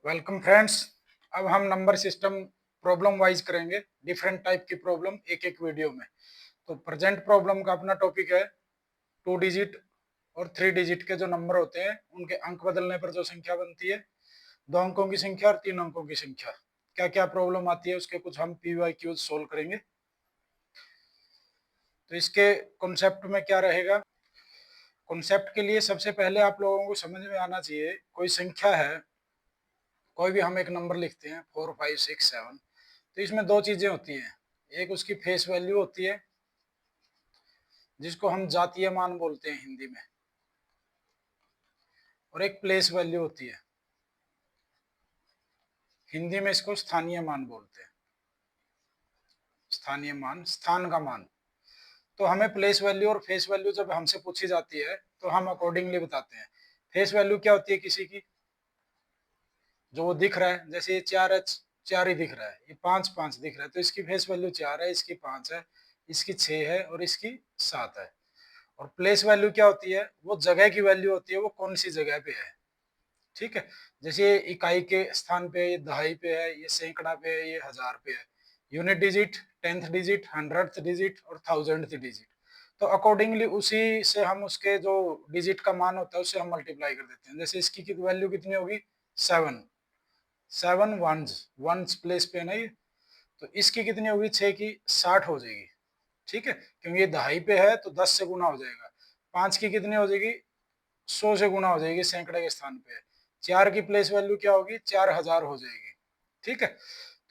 Welcome friends. अब हम number system problem wise करेंगे डिफरेंट टाइप की प्रॉब्लम एक एक वीडियो में। तो प्रेजेंट प्रॉब्लम का अपना टॉपिक है 2 डिजिट और 3 डिजिट के जो नंबर होते हैं उनके अंक बदलने पर जो संख्या बनती है, 2 अंकों की संख्या और 3 अंकों की संख्या। क्या क्या प्रॉब्लम आती है उसके कुछ हम PYQs सोल्व करेंगे। तो इसके कॉन्सेप्ट में क्या रहेगा, कॉन्सेप्ट के लिए सबसे पहले आप लोगों को समझ में आना चाहिए, कोई संख्या है, कोई भी हम एक नंबर लिखते हैं 4 5 6 7, तो इसमें दो चीजें होती हैं। एक उसकी फेस वैल्यू होती है जिसको हम जातीय मान बोलते हैं हिंदी में, और एक प्लेस वैल्यू होती है, हिंदी में इसको स्थानीय मान बोलते हैं। स्थानीय मान, स्थान का मान। तो हमें प्लेस वैल्यू और फेस वैल्यू जब हमसे पूछी जाती है तो हम अकॉर्डिंगली बताते हैं। फेस वैल्यू क्या होती है, किसी की जो वो दिख रहा है, जैसे ये 4 है, 4 ही दिख रहा है, ये 5 5 दिख रहा है, तो इसकी फेस वैल्यू 4 है, इसकी 5 है, इसकी 6 है और इसकी 7 है। और प्लेस वैल्यू क्या होती है, वो जगह की वैल्यू होती है, वो कौन सी जगह पे है। ठीक है, जैसे ये इकाई के स्थान पे, ये दहाई पे है, ये सैकड़ा पे है, ये हजार पे है। Unit digit, 10th digit, 100th digit और 1000th डिजिट। तो अकॉर्डिंगली उसी से हम उसके जो डिजिट का मान होता है उससे हम मल्टीप्लाई कर देते हैं। जैसे इसकी वैल्यू कितनी होगी, 7। 7 वंस, वंस प्लेस पे है ना ये, तो इसकी कितनी होगी, 6 की 60 हो जाएगी। ठीक है, क्योंकि ये दहाई पे है तो 10 से गुना हो जाएगा। 5 की कितनी हो जाएगी, 100 से गुना हो जाएगी, सैकड़े के स्थान पे है। 4 की प्लेस वैल्यू क्या होगी, 4000 हो जाएगी। ठीक है,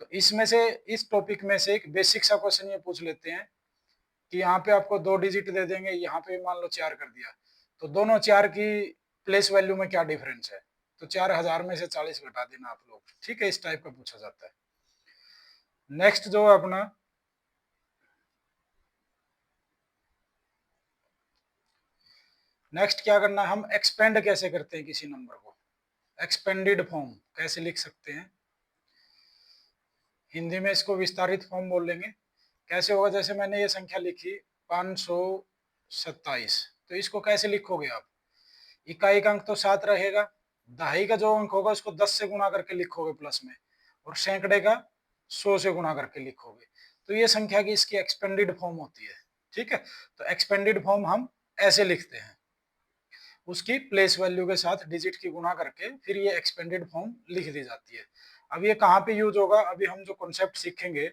तो इसमें से, इस टॉपिक में से एक बेसिक सा क्वेश्चन ये पूछ लेते हैं कि यहाँ पे आपको 2 डिजिट दे देंगे, यहाँ पे मान लो 4 कर दिया, तो दोनों 4 की प्लेस वैल्यू में क्या डिफरेंस है। तो 4000 में से 40 घटा देना आप लोग। ठीक है, इस टाइप का पूछा जाता है। नेक्स्ट जो है अपना, नेक्स्ट क्या करना है, हम एक्सपेंड कैसे करते हैं किसी नंबर को। एक्सपेंडेड फॉर्म कैसे लिख सकते हैं, हिंदी में इसको विस्तारित फॉर्म बोल लेंगे। कैसे होगा, जैसे मैंने ये संख्या लिखी 527, तो इसको कैसे लिखोगे आप। इकाई का अंक तो 7 रहेगा, दहाई का जो अंक होगा उसको 10 से गुना करके लिखोगे प्लस में, और सैकड़े का 100 से गुना करके लिखोगे। तो ये संख्या की इसकी एक्सपेंडेड फॉर्म होती है। ठीक है, तो एक्सपेंडेड फॉर्म हम ऐसे लिखते हैं, उसकी प्लेस वैल्यू के साथ डिजिट की गुणा करके फिर ये एक्सपेंडेड फॉर्म लिख दी जाती है। अब ये कहाँ पे यूज होगा, अभी हम जो कॉन्सेप्ट सीखेंगे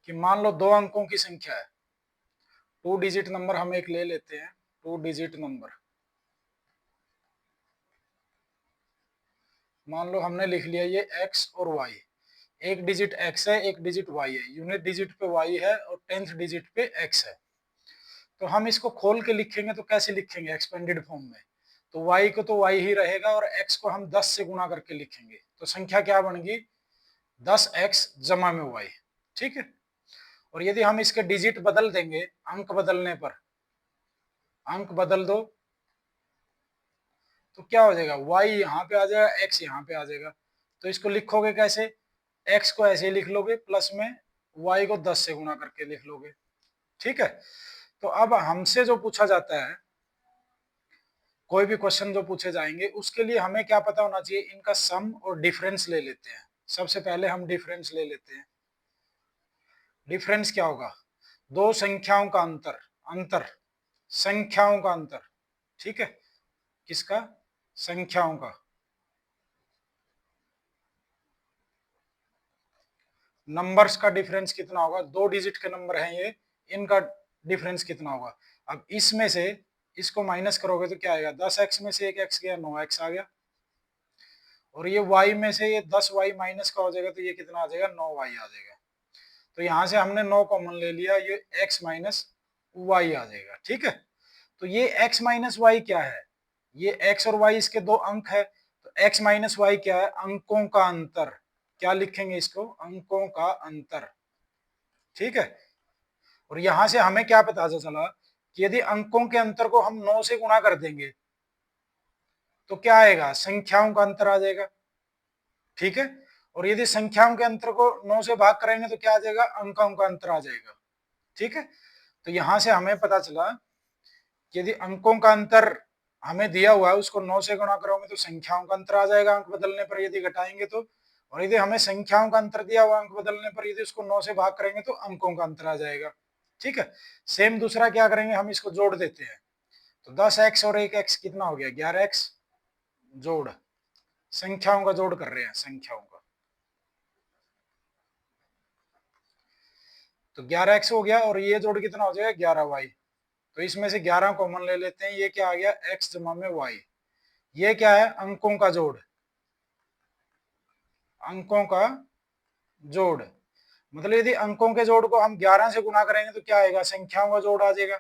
कि मान लो 2 अंकों की संख्या है, 2 डिजिट नंबर हम एक ले लेते हैं, 2 डिजिट नंबर। मान लो हमने लिख लिया ये x और y, एक डिजिट x है, एक डिजिट y है, यूनिट डिजिट पे y है और 10th डिजिट पे x है। तो हम इसको खोल के लिखेंगे तो कैसे लिखेंगे एक्सपेंडेड फॉर्म में, तो y को तो y ही रहेगा और x को हम 10 से गुणा करके लिखेंगे, तो संख्या क्या बनेगी, 10x जमा में y। ठीक है, और यदि हम इसके डिजिट बदल देंगे, अंक बदलने पर, अंक बदल दो तो क्या हो जाएगा, y यहाँ पे आ जाएगा, x यहाँ पे आ जाएगा। तो इसको लिखोगे कैसे, x को ऐसे ही लिख लोगे, प्लस में y को 10 से गुणा करके लिख लोगे। ठीक है, तो अब हमसे जो पूछा जाता है, कोई भी क्वेश्चन जो पूछे जाएंगे उसके लिए हमें क्या पता होना चाहिए, इनका सम और डिफरेंस ले लेते हैं। सबसे पहले हम डिफरेंस ले लेते हैं। डिफरेंस क्या होगा, दो संख्याओं का अंतर, अंतर, संख्याओं का अंतर। ठीक है, किसका, संख्याओं का। नंबर्स का डिफरेंस कितना होगा, 2 डिजिट के नंबर हैं ये, इनका डिफरेंस कितना होगा। अब इसमें से इसको माइनस करोगे तो क्या आएगा, 10x में से एक x गया, 9x आ गया, और ये y में से ये 10y माइनस का हो जाएगा, तो ये कितना आ जाएगा, 9y आ जाएगा। तो यहां से हमने 9 कॉमन ले लिया, ये x माइनस वाई आ जाएगा। ठीक है, तो ये x माइनस वाई क्या है, ये x और y इसके दो अंक है, तो x माइनस वाई क्या है, अंकों का अंतर। क्या लिखेंगे इसको, अंकों का अंतर। ठीक है, और यहां से हमें क्या पता चला कि यदि अंकों के अंतर को हम 9 से गुणा कर देंगे तो क्या आएगा, संख्याओं का अंतर आ जाएगा। ठीक है, और यदि संख्याओं के अंतर को 9 से भाग करेंगे तो क्या आ जाएगा, अंकों का अंतर आ जाएगा। ठीक है, तो यहां से हमें पता चला कि यदि अंकों का अंतर हमें दिया हुआ है उसको 9 से गुणा करोगे तो संख्याओं का अंतर आ जाएगा अंक बदलने पर यदि घटाएंगे तो, और यदि हमें संख्याओं का अंतर दिया हुआ अंक बदलने पर यदि उसको 9 से भाग करेंगे तो अंकों का अंतर आ जाएगा। ठीक है, सेम दूसरा क्या करेंगे, हम इसको जोड़ देते हैं। तो 10x और 1x कितना हो गया, 11x, जोड़, संख्याओं का जोड़ कर रहे हैं, संख्याओं का। तो 11x हो गया और ये जोड़ कितना हो जाएगा, 11y। तो इसमें से 11 कॉमन ले लेते हैं, ये क्या आ गया, x जमा में y। ये क्या है, अंकों का जोड़, अंकों का जोड़। मतलब यदि अंकों के जोड़ को हम 11 से गुणा करेंगे तो क्या आएगा, संख्याओं का जोड़ आ जाएगा।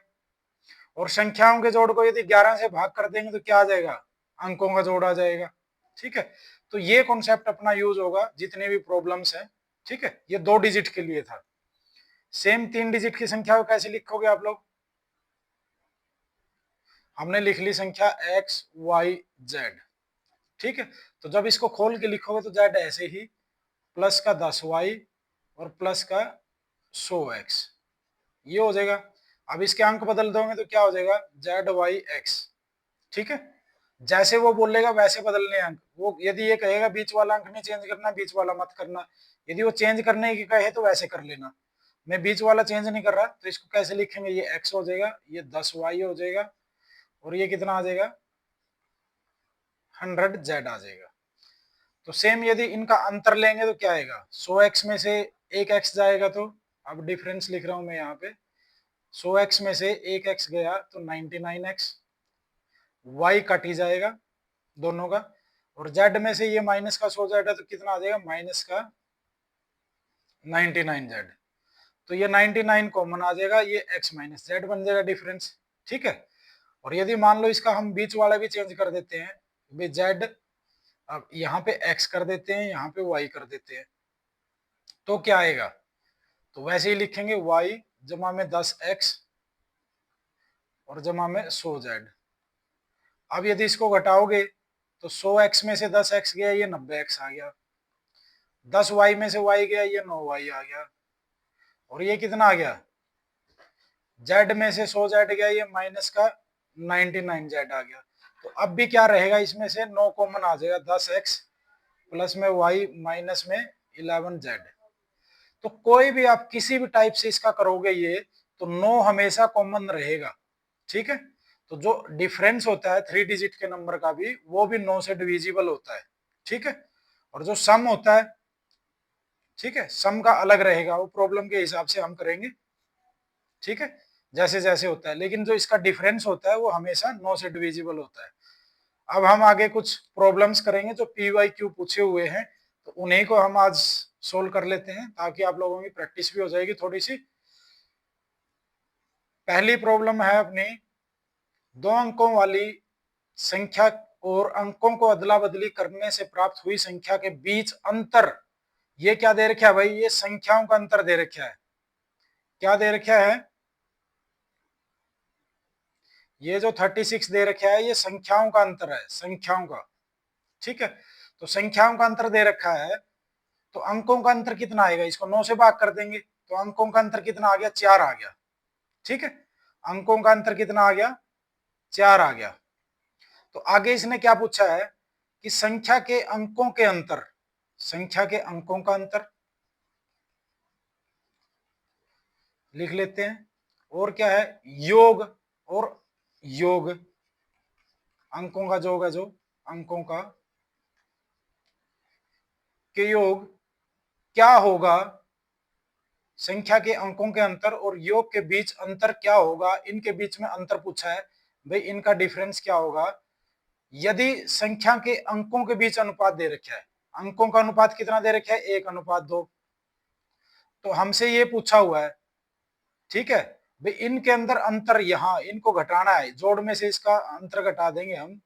और संख्याओं के जोड़ को यदि 11 से भाग कर देंगे तो क्या आ जाएगा, अंकों का जोड़ आ जाएगा। ठीक है, तो ये कॉन्सेप्ट अपना यूज होगा जितने भी प्रॉब्लम्स है। ठीक है, ये 2 डिजिट के लिए था। सेम 3 डिजिट की संख्या को कैसे लिखोगे आप लोग, हमने लिख ली संख्या x y z। ठीक है, तो जब इसको खोल के लिखोगे तो z ऐसे ही प्लस का 10y और प्लस का 100x, ये हो जाएगा। अब इसके अंक बदल दोगे तो क्या हो जाएगा, ZYX। ठीक है, जैसे वो बोलेगा वैसे बदलने अंक। वो यदि ये कहेगा बीच वाला अंक नहीं चेंज करना, बीच वाला मत करना। यदि वो चेंज करने की कहे तो वैसे कर लेना। मैं बीच वाला चेंज नहीं कर रहा, तो इसको कैसे लिखेंगे, ये x हो जाएगा, ये 10y हो जाएगा, और ये कितना आ जाएगा, 100z आ जाएगा। तो सेम यदि इनका अंतर लेंगे तो क्या आएगा, 100x में से एक x जाएगा, तो अब डिफरेंस लिख रहा हूं मैं यहाँ पे, 100x में से एक x गया तो 99x, y कट ही जाएगा दोनों का, और z में से ये माइनस का 100z है तो कितना आ जाएगा, माइनस का 99z। तो ये 99 कॉमन आ जाएगा, ये x माइनस जेड बन जाएगा डिफरेंस। ठीक है, और यदि मान लो इसका हम बीच वाला भी चेंज कर देते हैं, भाई z, अब यहाँ पे x कर देते हैं, यहाँ पे y कर देते हैं, तो क्या आएगा, तो वैसे ही लिखेंगे y जमा में 10x और जमा में 100z। अब यदि इसको घटाओगे तो 100x में से 10x गया, ये 90x आ गया, 10y में से y गया, ये 9y आ गया, और ये कितना आ गया, z में से 100z गया, ये माइनस का 99z आ गया। तो अब भी क्या रहेगा, इसमें से 9 कॉमन आ जाएगा, 10x प्लस में y माइनस में 11z। तो कोई भी आप किसी भी टाइप से इसका करोगे ये, तो 9 हमेशा कॉमन रहेगा। ठीक है, तो जो डिफरेंस होता है 3 डिजिट के नंबर का भी, वो भी 9 से डिविजिबल होता है। ठीक है, और जो सम होता है, ठीक है, सम का अलग रहेगा, वो प्रॉब्लम के हिसाब से हम करेंगे। ठीक है, जैसे जैसे होता है, लेकिन जो इसका डिफरेंस होता है वो हमेशा 9 से डिविजिबल होता है। अब हम आगे कुछ प्रॉब्लम्स करेंगे जो PYQ पूछे हुए हैं, तो उन्हीं को हम आज सोल्व कर लेते हैं ताकि आप लोगों की प्रैक्टिस भी हो जाएगी थोड़ी सी। पहली प्रॉब्लम है अपनी, 2 अंकों वाली संख्या और अंकों को अदला बदली करने से प्राप्त हुई संख्या के बीच अंतर। ये क्या दे रखा है भाई, ये संख्याओं का अंतर दे रखा है। क्या दे रखा है, ये जो 36 दे रखा है ये संख्याओं का अंतर है, संख्याओं का। ठीक है, तो संख्याओं का अंतर दे रखा है, तो अंकों का अंतर कितना आएगा, इसको 9 से भाग कर देंगे तो अंकों का अंतर कितना आ गया, 4 आ गया। ठीक है, अंकों का अंतर कितना आ गया, 4 आ गया। तो आगे इसने क्या पूछा है कि संख्या के अंकों के अंतर, संख्या के अंकों का अंतर लिख लेते हैं, और क्या है, योग, और योग, अंकों का योग है जो, अंकों का के योग क्या होगा, संख्या के अंकों के अंतर और योग के बीच अंतर क्या होगा, इनके बीच में अंतर पूछा है भाई, इनका डिफरेंस क्या होगा यदि संख्या के अंकों के बीच अनुपात दे रखा है। अंकों का अनुपात कितना दे रखा है, 1:2। तो हमसे ये पूछा हुआ है, ठीक है भाई, इनके अंदर अंतर, यहां इनको घटाना है, जोड़ में से इसका अंतर घटा देंगे हम,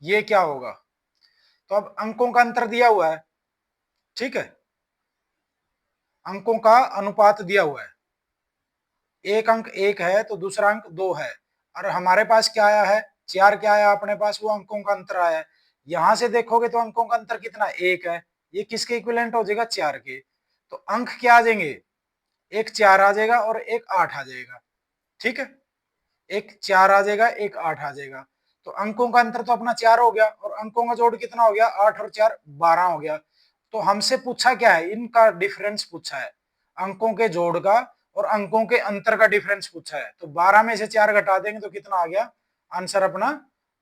ये क्या होगा। तो अब अंकों का अंतर दिया हुआ है, ठीक है, अंकों का अनुपात दिया हुआ है, एक अंक 1 है तो दूसरा अंक 2 है, और हमारे पास क्या आया है, 4 क्या आया अपने पास, वो अंकों का अंतर आया है। यहां से देखोगे तो अंकों का अंतर कितना, 1 है, ये किसके इक्विवेलेंट हो जाएगा, 4 के। तो अंक क्या आ जाएंगे, एक 4 आ जाएगा और एक 8 आ जाएगा। ठीक है, एक 4 आ जाएगा, एक 8 आ जाएगा। तो अंकों का अंतर तो अपना 4 हो गया, और अंकों का जोड़ कितना हो गया, 8 और 4 12 हो गया। तो हमसे पूछा क्या है, इनका डिफरेंस पूछा है, अंकों के जोड़ का और अंकों के अंतर का डिफरेंस पूछा है। तो 12 में से 4 घटा देंगे तो कितना आ गया, आंसर अपना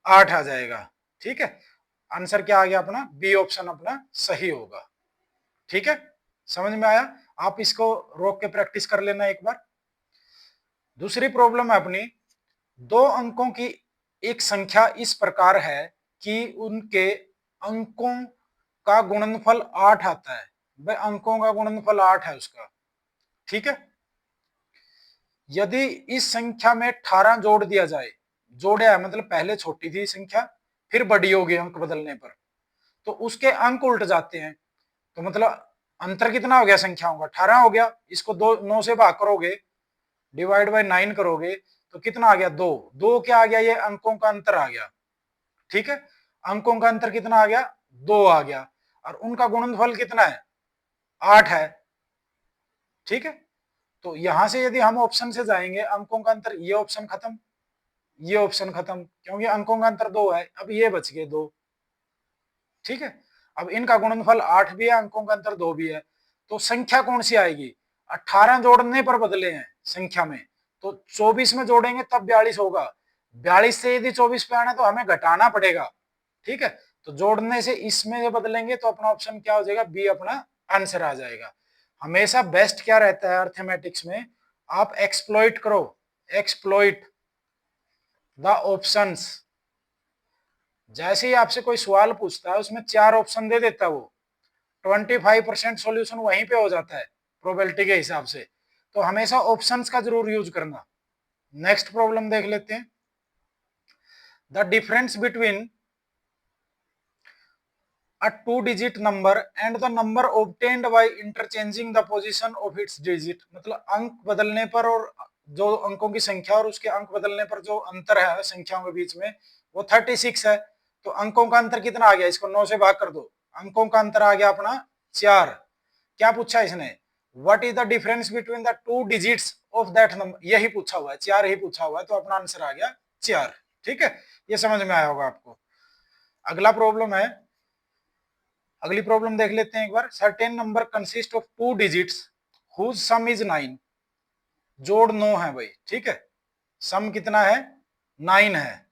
8 आ जाएगा। ठीक है, आंसर क्या आ गया अपना, बी ऑप्शन अपना सही होगा। ठीक है, समझ में आया? आप इसको रोक के प्रैक्टिस कर लेना एक बार। दूसरी प्रॉब्लम है अपनी, दो अंकों की एक संख्या इस प्रकार है कि उनके अंकों का गुणनफल 8 आता है। भाई अंकों का गुणनफल 8 है उसका। ठीक है, यदि इस संख्या में 18 जोड़ दिया जाए, जोड़ा है मतलब पहले छोटी थी संख्या फिर बड़ी होगी अंक बदलने पर, तो उसके अंक उल्ट जाते हैं। तो मतलब अंतर कितना हो गया संख्याओं का, 18 हो गया। इसको 9 से भाग करोगे, डिवाइड बाय 9 करोगे तो कितना आ गया, 2। 2 क्या आ गया, ये अंकों का अंतर आ गया। ठीक है, अंकों का अंतर कितना आ गया, 2 आ गया, और उनका गुणनफल कितना है, 8 है। ठीक है, तो यहां से यदि हम ऑप्शन से जाएंगे, अंकों का अंतर, ये ऑप्शन खत्म, ये ऑप्शन खत्म, क्योंकि अंकों का अंतर 2 है। अब ये बच गए 2। ठीक है, अब इनका गुणनफल 8 भी है, अंकों का अंतर 2 भी है। तो संख्या कौन सी आएगी, 18 जोड़ने पर बदले हैं संख्या में, तो 24 में जोड़ेंगे तब 42 होगा। 42 से यदि 24 पे आना तो हमें घटाना पड़ेगा। ठीक है, तो जोड़ने से इसमें जो बदलेंगे तो अपना ऑप्शन क्या हो जाएगा, बी अपना आंसर आ जाएगा। हमेशा बेस्ट क्या रहता है अर्थमेटिक्स में, आप एक्सप्लॉइट करो, एक्सप्लॉइट द ऑप्शंस। जैसे ही आपसे कोई सवाल पूछता है उसमें 4 ऑप्शन दे देता है वो, 25% सॉल्यूशन वहीं पे हो जाता है प्रोबेबिलिटी के हिसाब से। तो हमेशा ऑप्शंस का जरूर यूज करना। नेक्स्ट प्रॉब्लम देख लेते हैं, the difference between a two-digit number and the number obtained by interchanging the position of its digit। मतलब अंक बदलने पर और जो अंकों की संख्या और उसके अंक बदलने पर जो अंतर है संख्याओं के बीच में, वो 36 है। तो अंकों का अंतर कितना आ गया, इसको 9 से भाग कर दो, अंकों का अंतर आ गया अपना 4। क्या पूछा इसने, what is the difference between the two digits of that number, यही पूछा हुआ है, 4 ही पूछा हुआ है, तो अपना आंसर आ गया 4। ठीक है, ये समझ में आया होगा आपको। अगला प्रॉब्लम है, अगली प्रॉब्लम देख लेते हैं एक बार। Certain number consist of two digits whose sum is 9। जोड़ 9 है भाई। ठीक है, सम कितना है, 9 है,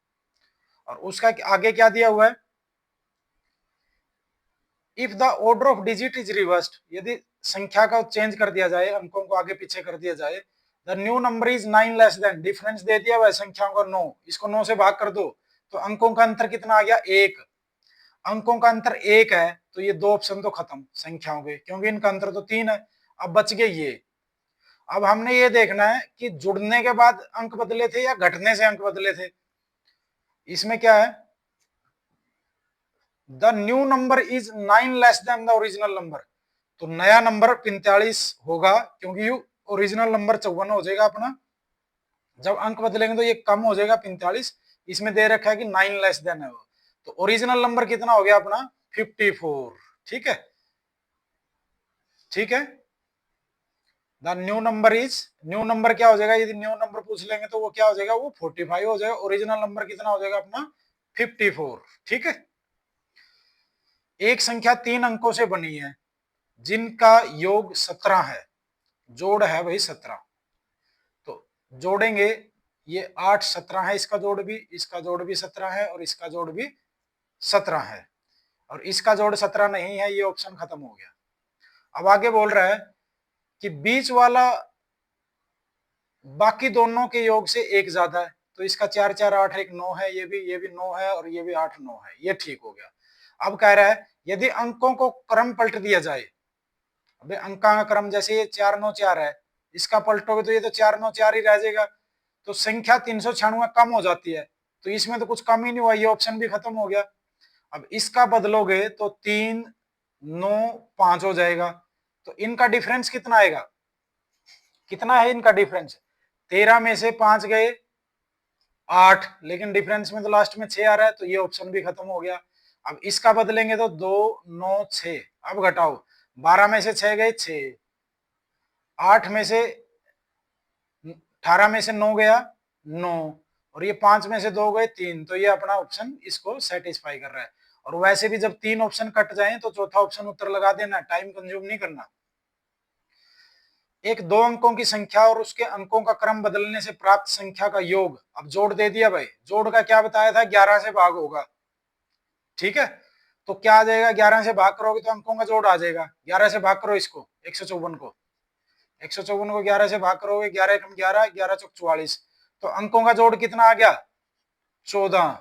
और उसका आगे क्या दिया हुआ है, if the order of digit is reversed, यदि संख्या का चेंज कर दिया जाए, अंकों को आगे पीछे कर दिया जाए, the new number is 9 less than, difference दे दिया हुआ है संख्याओं का 9, इसको 9 से भाग कर दो, तो अंकों का अंतर कितना आ गया, 1। अंकों का अंतर 1 है, तो ये 2 ऑप्शन तो खत्म संख्याओं के, क्योंकि इनका अंतर तो 3 है। अब बच गए ये। अब हमने ये देखना है कि जुड़ने के बाद अंक बदले थे या घटने से अंक बदले थे। इसमें क्या है, the new number is 9 less then the original number, तो नया नंबर 45 होगा, क्योंकि ओरिजिनल नंबर 54 हो जाएगा अपना। जब अंक बदलेंगे तो ये कम हो जाएगा 45। इसमें दे रखा है कि 9 लेस देन है वो, तो ओरिजिनल नंबर कितना हो गया अपना 54। ठीक है, ठीक है, the new number is, new number क्या हो जाएगा, यदि न्यू नंबर पूछ लेंगे तो वो क्या हो जाएगा, वो 45 हो जाएगा। ओरिजिनल नंबर कितना हो जाएगा अपना 54। ठीक है, एक संख्या 3 अंकों से बनी है जिनका योग 17 है, जोड़ है वही 17। तो जोड़ेंगे, ये 8 17 है, इसका जोड़ भी, इसका जोड़ भी 17 है, और इसका जोड़ भी 17 है, और इसका जोड़ 17 नहीं है, ये ऑप्शन खत्म हो गया। अब आगे बोल रहा है कि बीच वाला बाकी दोनों के योग से एक ज्यादा है, तो इसका 4 4 8 एक 9 है, ये भी 9 है, और ये भी 8 9 है, ये ठीक हो गया। अब कह रहा है यदि अंकों को क्रम पलट दिया जाए, अबे अंका का क्रम, जैसे ये 4 9 4 है, इसका पलटोगे तो ये तो 4 9 4 ही रह जाएगा, तो संख्या 396 कम हो जाती है। तो इसमें तो कुछ कम ही नहीं हुआ, ये ऑप्शन भी खत्म हो गया। अब इसका बदलोगे तो 3 9 5 हो जाएगा, तो इनका डिफरेंस कितना आएगा, कितना है इनका डिफरेंस, 13 में से 5 गए 8, लेकिन डिफरेंस में तो लास्ट में 6 आ रहा है, तो ये ऑप्शन भी खत्म हो गया। अब इसका बदलेंगे तो 2 9 6, अब घटाओ, 12 में से 6 गए 6, 8 में से 18 में से 9 गया 9, और ये 5 में से 2 गए 3, तो ये अपना ऑप्शन इसको सेटिस्फाई कर रहा है। और वैसे भी जब 3 ऑप्शन कट जाए तो चौथा ऑप्शन उत्तर लगा देना, टाइम कंज्यूम नहीं करना। एक 2 अंकों की संख्या और उसके अंकों का क्रम बदलने से प्राप्त संख्या का योग, अब जोड़ दे दिया भाई, जोड़ का क्या बताया था, 11 से भाग होगा, ठीक है। तो क्या आ जाएगा, 11 से भाग करोगे तो अंकों का जोड़ आ जाएगा। 11 से भाग करो इसको 154 को, 154 को 11 से भाग करोगे, 11 एकम 11, 11 चौक 44, तो अंकों का जोड़ कितना आ गया, 14।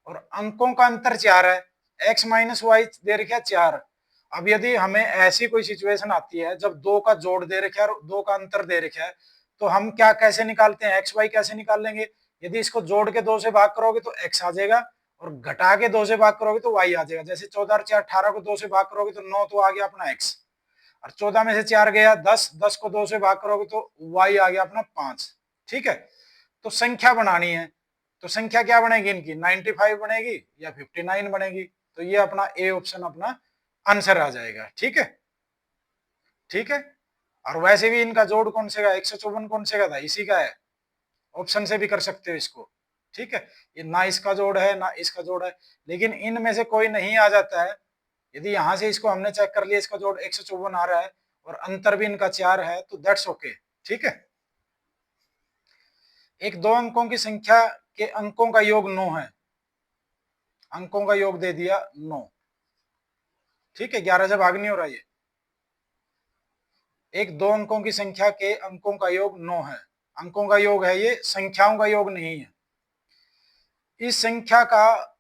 और अंकों का अंतर 4 है, x माइनस वाई दे रखा है 4। अब यदि हमें ऐसी कोई सिचुएशन आती है जब 2 का जोड़ दे रखा है और 2 का अंतर दे रखा है, तो हम क्या कैसे निकालते हैं, एक्स वाई कैसे निकाल लेंगे। यदि इसको जोड़ के 2 से भाग करोगे तो x आ जाएगा, और घटा के 2 से भाग करोगे तो y आ जाएगा। जैसे 14 और 4 18 को 2 से भाग करोगे तो 9, तो आ गया अपना x। और 14 में से 4 गया 10, 10 को 2 से भाग करोगे तो y आ गया अपना 5, ठीक है। तो संख्या बनानी है, तो संख्या क्या बनेगी इनकी, 95 बनेगी या 59 बनेगी। तो ये अपना ए ऑप्शन अपना आंसर आ जाएगा, ठीक है, ठीक है। और वैसे भी इनका जोड़ कौन से का, 154 कौन से का था, इसी का है, ऑप्शन से भी कर सकते हो इसको, ठीक है। ये ना इसका जोड़ है ना इसका जोड़ है, लेकिन इनमें से कोई नहीं आ जाता है। यदि यहां से इसको हमने चेक कर लिया, इसका जोड़ 154 आ रहा है और अंतर भी इनका 4 है, तो दैट्स ओके, ठीक है। एक 2 अंकों की संख्या के अंकों का योग 9 है, अंकों का योग दे दिया 9, ठीक है, 11 से भाग नहीं हो रहा ये। एक 2 अंकों की संख्या के अंकों का योग 9 है, अंकों का योग है, ये संख्याओं का योग नहीं है। इस संख्या का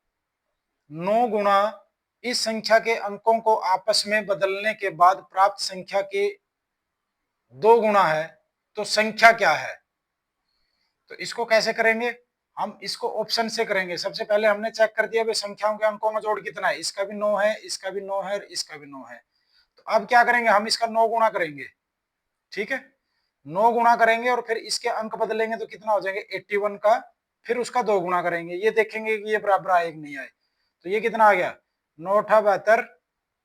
9 गुणा इस संख्या के अंकों को आपस में बदलने के बाद प्राप्त संख्या के 2 गुणा है, तो संख्या क्या है। तो इसको कैसे करेंगे, हम इसको ऑप्शन से करेंगे। सबसे पहले हमने चेक कर दिया भाई संख्याओं के अंकों का जोड़ कितना है, इसका भी 9 है, इसका भी 9 है, इसका भी 9 है। तो अब क्या करेंगे, हम इसका 9 गुणा करेंगे, ठीक है। 9 गुणा करेंगे और फिर इसके अंक बदलेंगे तो कितना हो जाएंगे 81 का, फिर उसका 2 गुणा करेंगे, ये देखेंगे कि ये बराबर आए कि नहीं आए। तो ये कितना आ गया, 9 8 72,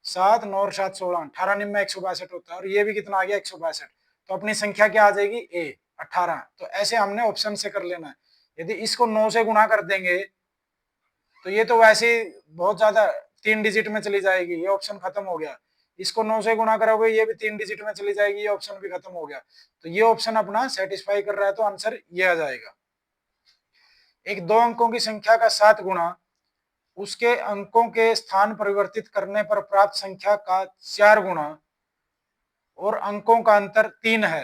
7 9 और 7 16, 18 निम्न 162 होता है, और ये भी कितना आ गया 162। तो अपनी संख्या क्या आ जाएगी ए 18। तो ऐसे हमने ऑप्शन से कर लेना है। यदि इसको 9 से गुणा कर देंगे तो ये तो वैसे ही बहुत ज्यादा 3 डिजिट में चली जाएगी, ये ऑप्शन खत्म हो गया। इसको 9 से गुणा करोगे ये भी 3 डिजिट में चली जाएगी, ये ऑप्शन भी खत्म हो गया। तो ये ऑप्शन अपना सेटिस्फाई कर रहा है, तो आंसर ये आ जाएगा। एक 2 अंकों की संख्या का 7 गुणा उसके अंकों के स्थान परिवर्तित करने पर प्राप्त संख्या का 4 गुणा और अंकों का अंतर 3 है,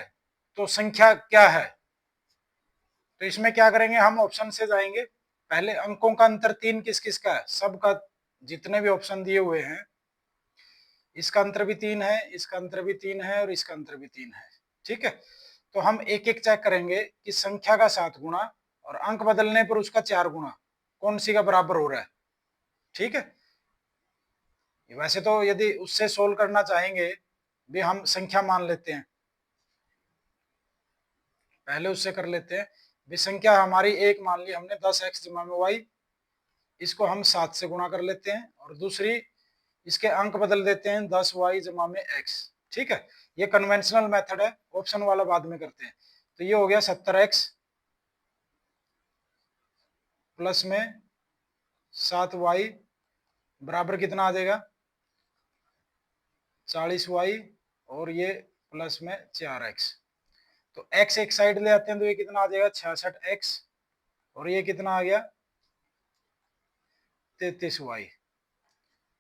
तो संख्या क्या है। तो इसमें क्या करेंगे, हम ऑप्शन से जाएंगे। पहले अंकों का अंतर 3 किस किस का है, सबका, जितने भी ऑप्शन दिए हुए हैं इसका अंतर भी 3 है, इसका अंतर भी 3 है और इसका अंतर भी 3 है, ठीक है। तो हम एक एक चेक करेंगे कि संख्या का 7 गुणा और अंक बदलने पर उसका 4 गुणा कौन सी का बराबर हो रहा है, ठीक है। वैसे तो यदि उससे सोल्व करना चाहेंगे भी, हम संख्या मान लेते हैं, पहले उससे कर लेते हैं भी। संख्या हमारी एक मान ली हमने 10x जमा में y, इसको हम 7 से गुणा कर लेते हैं, और दूसरी इसके अंक बदल देते हैं 10y जमा में x, ठीक है। ये कन्वेंशनल मेथड है, ऑप्शन वाला बाद में करते हैं। तो ये हो गया 70x प्लस में 7y बराबर कितना आ जाएगा 40y, और ये प्लस में 4x। तो x एक साइड ले आते हैं तो ये कितना आ जाएगा 66x, और ये कितना आ गया 33y।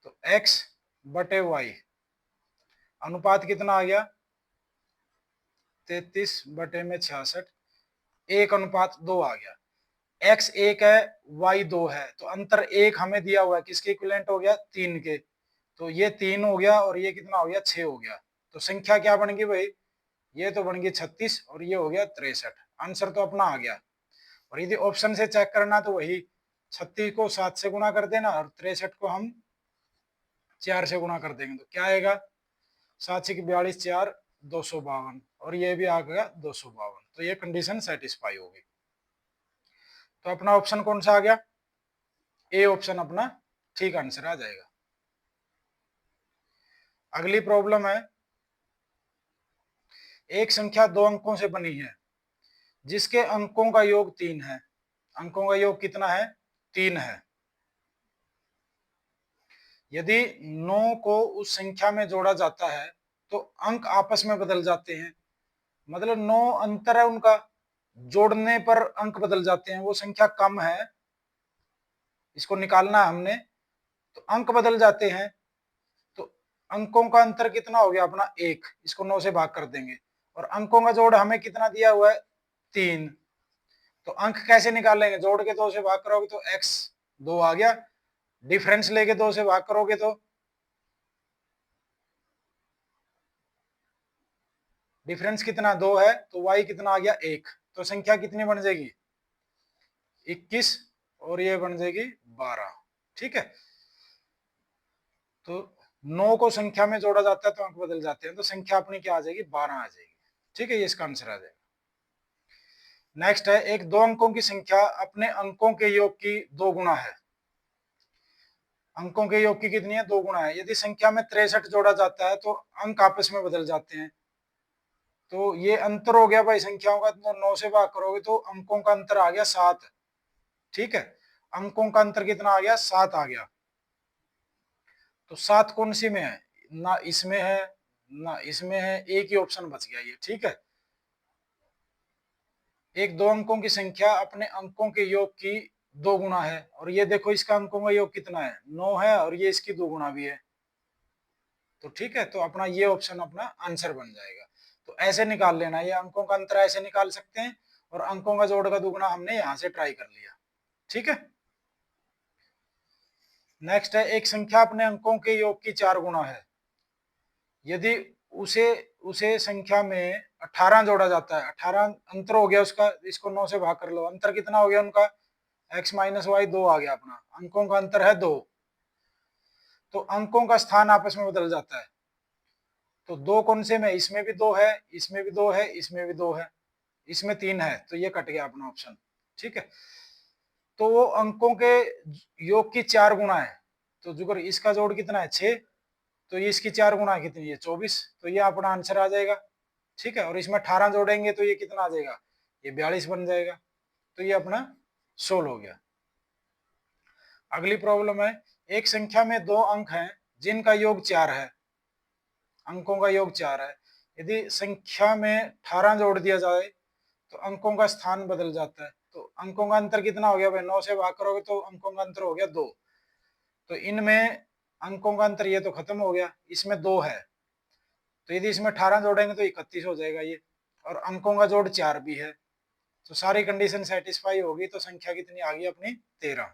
तो x बटे y अनुपात कितना आ गया 33 बटे में 66, 1:2 आ गया। x 1 है y 2 है, तो अंतर 1 हमें दिया हुआ है, किसके इक्विवेलेंट हो गया 3 के। तो ये 3 हो गया और ये कितना हो गया 6 हो गया। तो संख्या क्या बन गई भाई, ये तो बन गई 36 और ये हो गया 63। आंसर तो अपना आ गया। और यदि ऑप्शन से चेक करना तो वही 36 को 7 से गुणा कर देना और 63 को हम 4 से गुणा कर देंगे, तो क्या आएगा 7 6 42 4 252, और ये भी आ गया 252। तो ये कंडीशन सेटिस्फाई होगी। तो अपना ऑप्शन कौन सा आ गया, ए ऑप्शन अपना ठीक आंसर आ जाएगा। अगली प्रॉब्लम है, एक संख्या 2 अंकों से बनी है जिसके अंकों का योग 3 है, अंकों का योग कितना है, 3 है। यदि 9 को उस संख्या में जोड़ा जाता है तो अंक आपस में बदल जाते हैं, मतलब 9 अंतर है उनका, जोड़ने पर अंक बदल जाते हैं, वो संख्या कम है, इसको निकालना है हमने, तो अंक बदल जाते हैं। तो अंकों का अंतर कितना हो गया अपना 1, इसको 9 से भाग कर देंगे, और अंकों का जोड़ हमें कितना दिया हुआ है 3। तो अंक कैसे निकालेंगे, जोड़ के 2 से भाग करोगे तो x 2 आ गया, डिफरेंस लेके 2 से भाग करोगे तो डिफरेंस कितना 2 है, तो y कितना आ गया 1, तो संख्या कितनी बन जाएगी 21, और ये बन जाएगी 12। ठीक है, तो 9 को संख्या में जोड़ा जाता है तो अंक बदल जाते हैं, तो संख्या अपनी क्या आ जाएगी 12 आ जाएगी। ठीक है, ये इसका आंसर आ जाएगा। नेक्स्ट है, एक 2 अंकों की संख्या अपने अंकों के योग की 2 गुना है। अंकों के योग की कितनी है, 2 गुना है। यदि संख्या में 63 जोड़ा जाता है तो अंक आपस में बदल जाते हैं। तो ये अंतर हो गया भाई संख्याओं का, तो 9 से भाग करोगे तो अंकों का अंतर आ गया 7। ठीक है, अंकों का अंतर कितना आ गया 7 आ गया। तो 7 कौन सी में है, ना इसमें है ना इसमें है, एक ही ऑप्शन बच गया ये। ठीक है, एक 2 अंकों की संख्या अपने अंकों के योग की 2 गुना है, और ये देखो इसका अंकों का योग कितना है 9 है, और ये इसकी 2 गुना भी है। तो ठीक है, तो अपना ये ऑप्शन अपना आंसर बन जाएगा। तो ऐसे निकाल लेना, ये अंकों का अंतर ऐसे निकाल सकते हैं, और अंकों का जोड़ का दुगुना हमने यहाँ से ट्राई कर लिया। ठीक है, नेक्स्ट है, एक संख्या अपने अंकों के योग की 4 गुना है। यदि उसे उसे संख्या में 18 जोड़ा जाता है, 18 अंतर हो गया उसका, इसको 9 से भाग कर लो, अंतर कितना हो गया उनका x माइनस वाई 2 आ गया अपना, अंकों का अंतर है 2। तो अंकों का स्थान आपस में बदल जाता है। तो 2 कौन से में, इसमें भी 2 है, इसमें भी 2 है, इसमें भी 2 है, इसमें 3 है, तो ये कट गया अपना ऑप्शन। ठीक है, तो वो अंकों के योग की 4 गुना है। तो जुगर इसका जोड़ कितना है 6, तो ये इसकी 4 गुना कितनी है 24, तो ये अपना आंसर आ जाएगा। ठीक है, और इसमें 18 जोड़ेंगे तो ये कितना आ जाएगा, ये 42 बन जाएगा। तो ये अपना सोल्व हो गया। अगली प्रॉब्लम है, एक संख्या में 2 अंक हैं जिनका योग 4 है, अंकों का योग 4 है। यदि संख्या में 18 जोड़ दिया जाए तो अंकों का स्थान बदल जाता है। तो अंकों का अंतर कितना हो गया भाई, 9 से भाग करोगे तो अंकों का अंतर हो गया 2। तो इनमें अंकों का अंतर ये तो खत्म हो गया, इसमें 2 है, तो यदि इसमें 18 जोड़ेंगे तो 31 हो जाएगा ये, और अंकों का जोड़ 4 भी है। तो सारी कंडीशन सेटिस्फाई होगी, तो संख्या कितनी आ गई अपनी 13।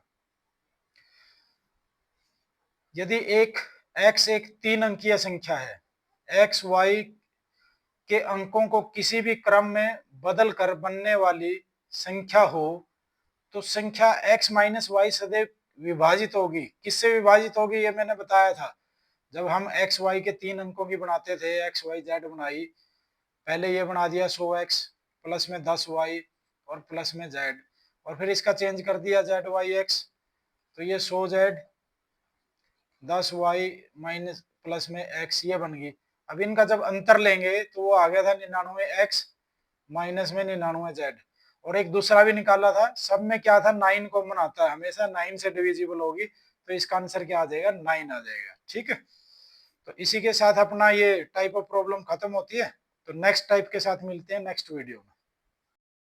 यदि एक x एक 3 अंकीय संख्या है, x y के अंकों को किसी भी क्रम में बदल कर बनने वाली संख्या हो, तो संख्या x माइनस वाई सदैव विभाजित होगी। किससे विभाजित होगी, ये मैंने बताया था जब हम x y के 3 अंकों की बनाते थे, x y z बनाई, पहले ये बना दिया 100x प्लस में 10y और प्लस में z, और फिर इसका चेंज कर दिया zy(x), तो ये 100z 10y माइनस प्लस में x ये बन गई। अब इनका जब अंतर लेंगे तो वो आ गया था 99x माइनस में 99z, और एक दूसरा भी निकाला था, सब में क्या था 9 कॉमन आता है, हमेशा 9 से डिविजिबल होगी, तो इसका आंसर क्या आ जाएगा 9 आ जाएगा। ठीक है, तो इसी के साथ अपना ये टाइप ऑफ प्रॉब्लम खत्म होती है। तो नेक्स्ट टाइप के साथ मिलते हैं नेक्स्ट वीडियो में।